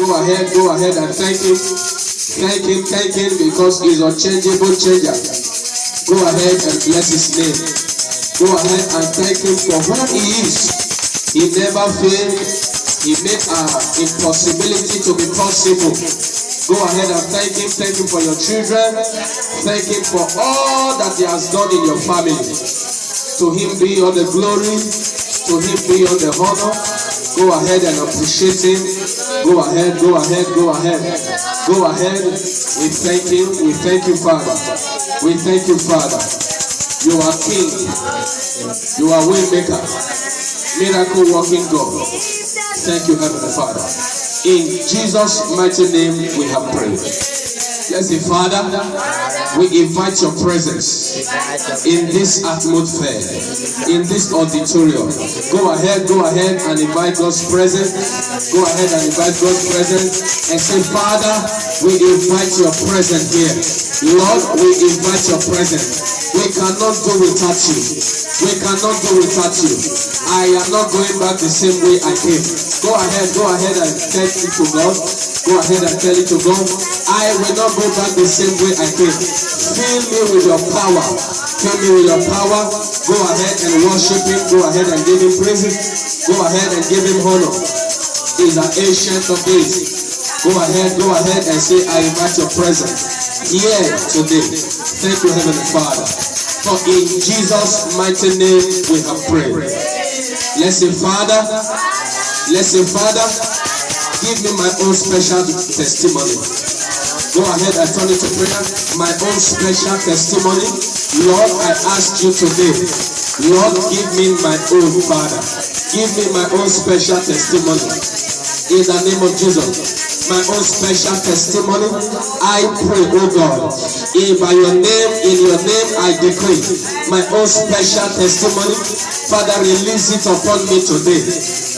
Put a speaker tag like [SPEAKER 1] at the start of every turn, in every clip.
[SPEAKER 1] Go ahead and thank him. Thank him because he's unchangeable changer. Go ahead and bless his name. Go ahead and thank him for who he is. He never failed. He made an impossibility to be possible. Go ahead and thank him. Thank him for your children. Thank him for all that he has done in your family. To him be all the glory. To him be all the honor. Go ahead and appreciate him. Go ahead. Go ahead. We thank him. We thank you, Father. We thank you, Father. You are King. You are Waymaker. Miracle working God. Thank you, Heavenly Father. In Jesus' mighty name we have prayed. Let's say, Father, we invite your presence in this atmosphere, in this auditorium. Go ahead and invite God's presence. Go ahead and invite God's presence and say, Father, we invite your presence here. Lord, we invite your presence. We cannot do without you. We cannot do without you. I am not going back the same way I came. Go ahead and tell it to God. Go ahead and tell it to God. I will not go back the same way I came. Fill me with your power. Fill me with your power. Go ahead and worship him. Go ahead and give him praise. Go ahead and give him honor. He's an ancient of days. Go ahead and say, I invite your presence here today. Thank you, Heavenly Father. For in Jesus' mighty name we have prayed. Let's say, Father, give me my own special testimony. Go ahead and turn it to prayer. My own special testimony. Lord, I ask you today. Lord, give me my own, Father. Give me my own special testimony. In the name of Jesus. My own special testimony. I pray, oh God, by your name, in your name I decree my own special testimony. Father, release it upon me today.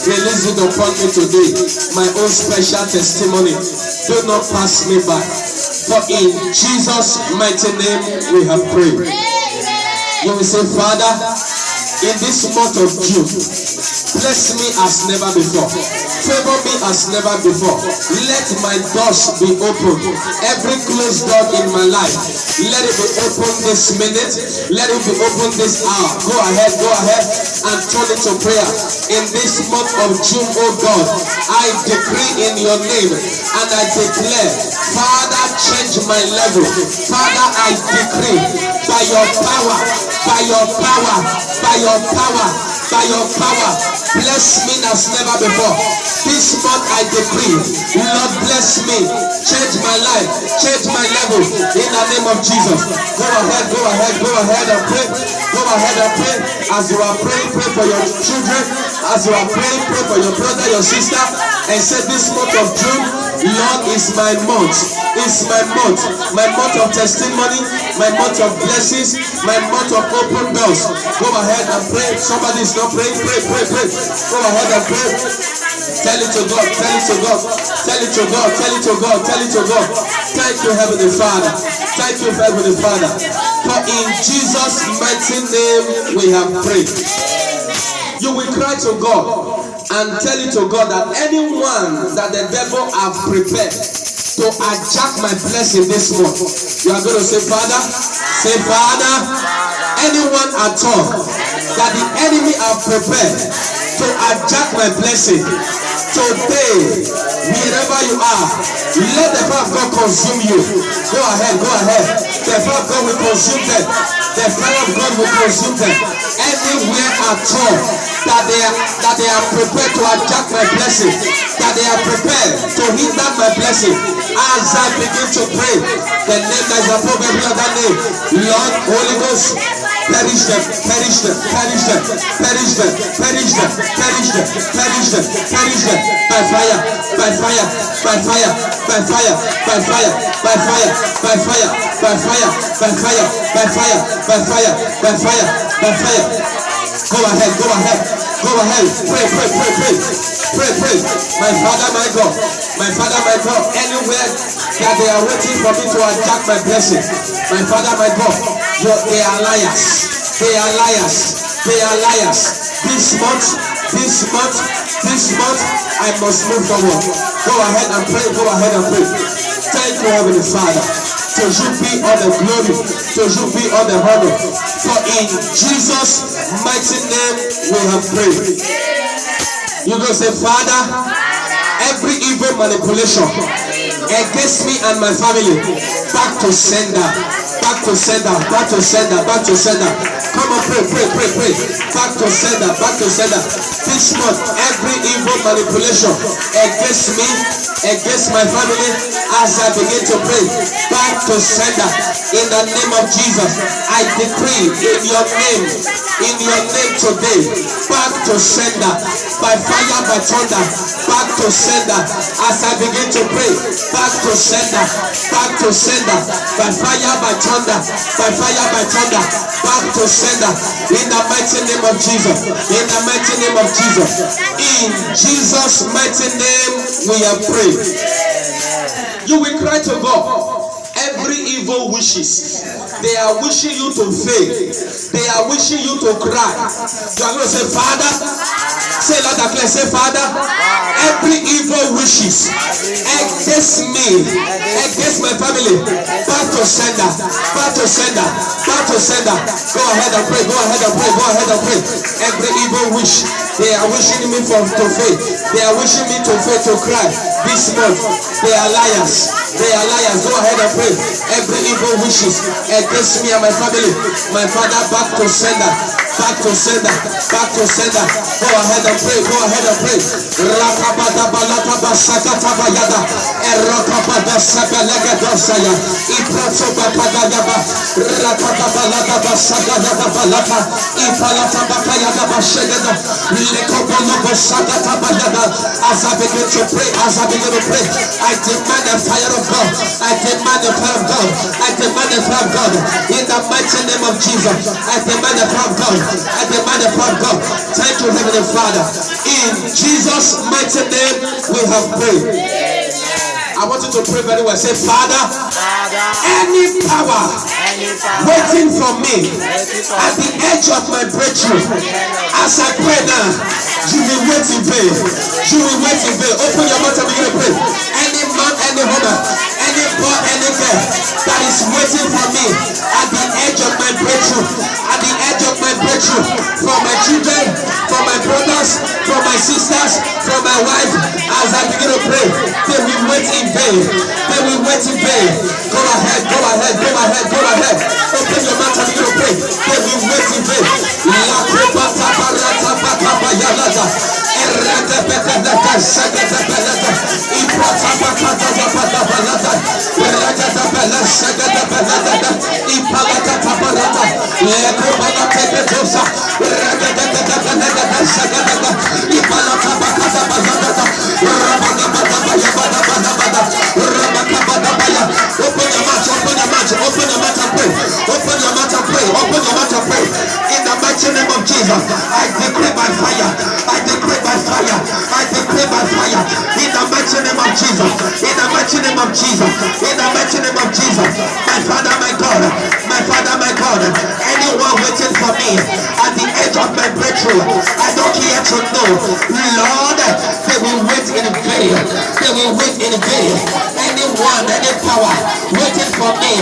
[SPEAKER 1] Release it upon me today. My own special testimony. Do not pass me by. For in Jesus' mighty name we have prayed. You will say, Father, in this month of June, bless me as never before. Favor me as never before. Let my doors be open. Every closed door in my life, let it be open this minute. Let it be open this hour. Go ahead and turn it to prayer. In this month of June, oh God, I decree in your name and I declare, Father, change my level. Father, I decree by your power, bless me as never before. This month I decree, Lord, bless me, change my life, change my level in the name of Jesus. Go ahead and pray. Go ahead and pray. As you are praying, pray for your children. As you are praying, pray for your brother, your sister, and say, this month of June, Lord, is my month. It's my month of testimony, my month of blessings, my month of open doors. Go ahead and pray. Somebody is not praying. Pray. Go ahead and pray. Tell it to God. Thank you, Heavenly Father. For in Jesus' mighty name we have prayed. You will cry to God and tell it to God that anyone that the devil have prepared to hijack my blessing this month, you are going to say, Father, anyone at all that the enemy have prepared to hijack my blessing, today, wherever you are, let the fire of God consume you. Go ahead. The fire of God will consume them. The fire of God will consume them. Anywhere at all that they are prepared to hijack my blessing, that they are prepared to hinder my blessing, as I begin to pray, the name that is above every other name, Lord, Holy Ghost, perish them by fire. Go ahead. Pray. My Father, my God, anywhere that they are waiting for me to attack my blessing, my Father, my God, they are liars. This month, This month, I must move forward. Go ahead and pray. Go ahead and pray. Thank you, Heavenly Father. To you be all the glory. To you be all the honor. For in Jesus' mighty name we have prayed. You go say, Father, every evil manipulation against me and my family, back to sender. Back to sender. Back to sender. Back to sender. Come on, pray, pray, pray, pray. Back to sender, back to sender. This month, every evil manipulation against me, against my family, as I begin to pray, back to sender. In the name of Jesus, I decree in your name today, back to sender. By fire, by thunder, back to sender. As I begin to pray, back to sender, back to sender. By fire, by thunder, by fire, by thunder, back to sender. In the mighty name of Jesus. In the mighty name of Jesus. In Jesus' mighty name we have prayed. You will cry to God. Every evil wishes, they are wishing you to fail. They are wishing you to cry. You are going to say, Father, say loud and clear, say, Father, every evil wishes against me, against my family, back to sender, back to sender, back to sender. Go ahead and pray, go ahead and pray, go ahead and pray. Every evil wish, they are wishing me to fail. They are wishing me to fail, to cry this month. They are liars. They are liars. Go ahead and pray. Every evil wishes against me and my family, my Father, back to sender, back to sender, back to sender. Go ahead and pray. Go ahead and pray. Rakabada balakaba sakata bayada. Erakabada sabalega dosaya. Ipraso bakadaba. Rakabada balakaba sakata balaka. Ipalata bakayada bashegada. Lekobolo sakata bayada. As I begin to pray, as I begin to pray, I demand the fire of God. I demand the fire of God. I demand the fire of God. In the mighty name of Jesus. I demand the fire of God. I demand the fire of God. Thank you, Heavenly Father. In Jesus' mighty name we have prayed. I want you to pray very well. Say, Father, any power waiting for me at the edge of my breakthrough, as I pray now, you will wait in vain. You will wait in vain. Open your mouth and begin to pray. Any man, any woman, any boy, any girl that is waiting for me at the edge of my breakthrough, at the edge of my breakthrough, for my children, for my brothers, for my sisters, for my wife, as I begin to pray, they will wait in vain. They will wait in vain. Go ahead, go ahead, go ahead, go ahead. Open your mouth and begin to pray. They will wait in vain. Open your mouth, open your mouth, open your mouth and pray. Open your mouth and pray. Open your mouth and pray. In the mighty name of Jesus, I decree by fire. I decree by fire. I decree by fire. In the mighty name of Jesus. In the mighty name of Jesus. In the mighty name of Jesus. My Father, my God. My Father, my God. Anyone waiting for me at the edge of my breakthrough, I don't care to know. Lord, they will wait in vain. They will wait in vain. Anyone, any power waiting for me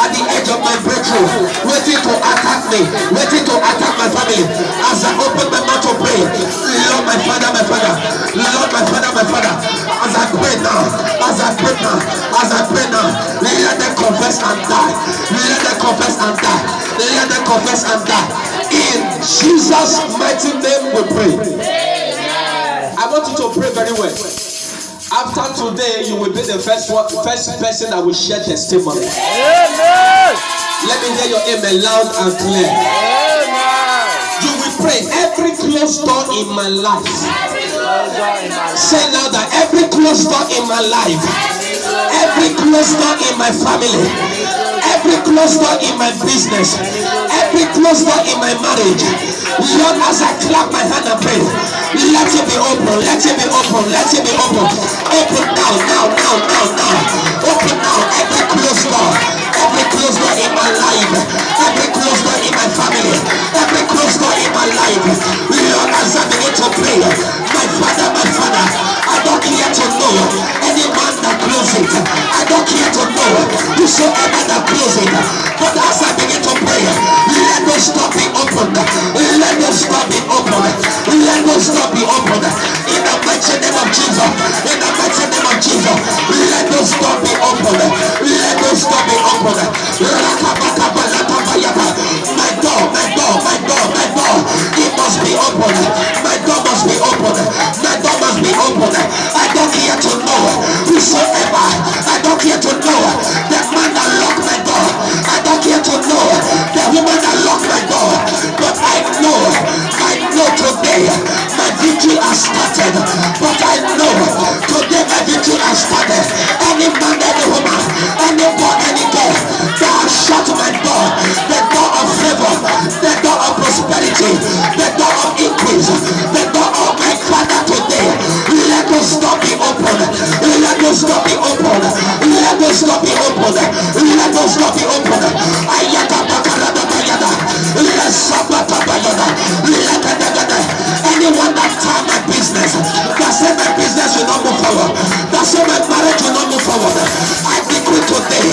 [SPEAKER 1] at the edge of my breakthrough, waiting to attack me, waiting to attack my family, as I open my mouth to pray, Lord, my Father, my Father, Lord, my Father, my Father, as I pray now, as I pray now, as I pray now, let them confess and die, let them confess and die, let them confess and die. In Jesus' mighty name we pray. I want you to pray very well. After today, you will be the first person that will share testimony. Amen. Let me hear your amen loud and clear. Amen. You will pray every closed door in my life. Say now that every closed door in my life, every closed door in my family, every closed door in my business, every closed door in my marriage, Lord, as I clap my hand and pray, let it be open, let it be open, let it be open. Open now, now, now, now, now. Open now every closed door in my life, every closed door in my family, every closed door in my life. Lord, as I begin to pray, my Father, door be open. Let those door be open. Let those door be open. Ayaka bakarada bayada. Let sabata bayada. Anyone that time my business, that said my business will not move forward, that said my marriage will not move forward, I decree today,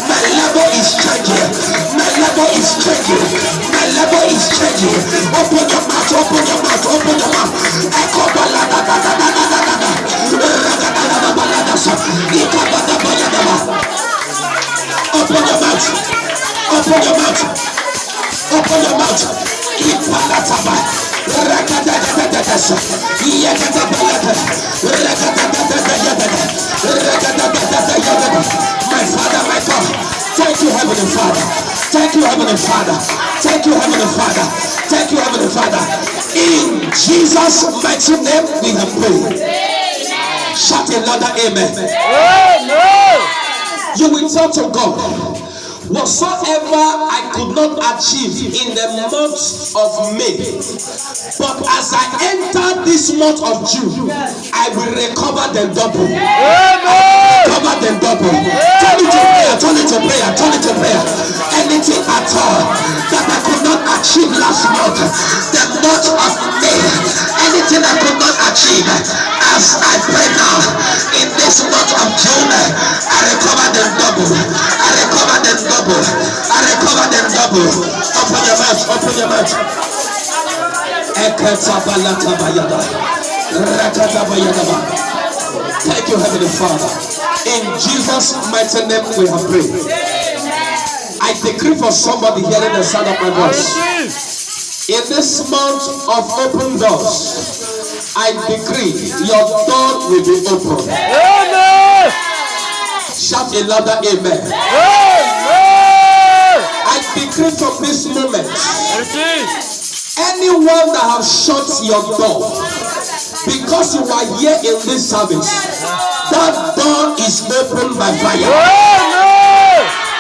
[SPEAKER 1] my level is changing. My level is changing. My level is changing. Open your mouth, open your mouth, open your mouth. Echo balada da da da da da da da. Ragadada balada sa. Ikabada balada ba. Open your mouth. Open your mouth. Open your mouth. Ipalata ba. Ragadada da sa. Iyagada balada. Ragadada da yagada. Ragadada da yagada. My Father, my God. Thank you, Heavenly Father. Thank you, Heavenly Father. Thank you, Heavenly Father. Thank you, Heavenly Father. In Jesus' mighty name we have prayed. Shout another amen. You will talk to God. Whatsoever I could not achieve in the month of May, but as I enter this month of June, I will recover them double. Recover them double. Turn it to prayer, turn it to prayer, turn it to prayer. Anything at all that I could not achieve last month, the month of May, anything I could not achieve, as I pray now, in this month of June, I recover them double. I recover them double. I recover them double. Open your mouth, open your mouth. Thank you, Heavenly Father. In Jesus' mighty name we have prayed. I decree for somebody hearing the sound of my voice. In this month of open doors, I decree your door will be open. Amen. Shout a louder amen. I decree from this moment, anyone that has shut your door because you are here in this service, that door is opened by fire.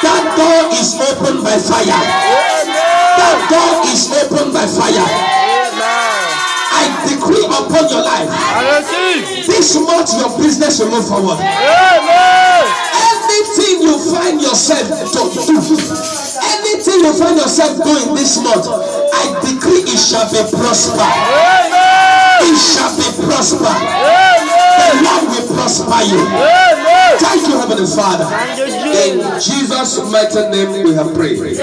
[SPEAKER 1] That door is opened by fire. That door is opened by fire. I decree upon your life, this month your business will move forward. Anything you find yourself to do, anything you find yourself doing this month, I decree it shall be prosper. It shall be prosper. The Lord will prosper you. Thank you, Heavenly Father. In Jesus' mighty name we have prayed.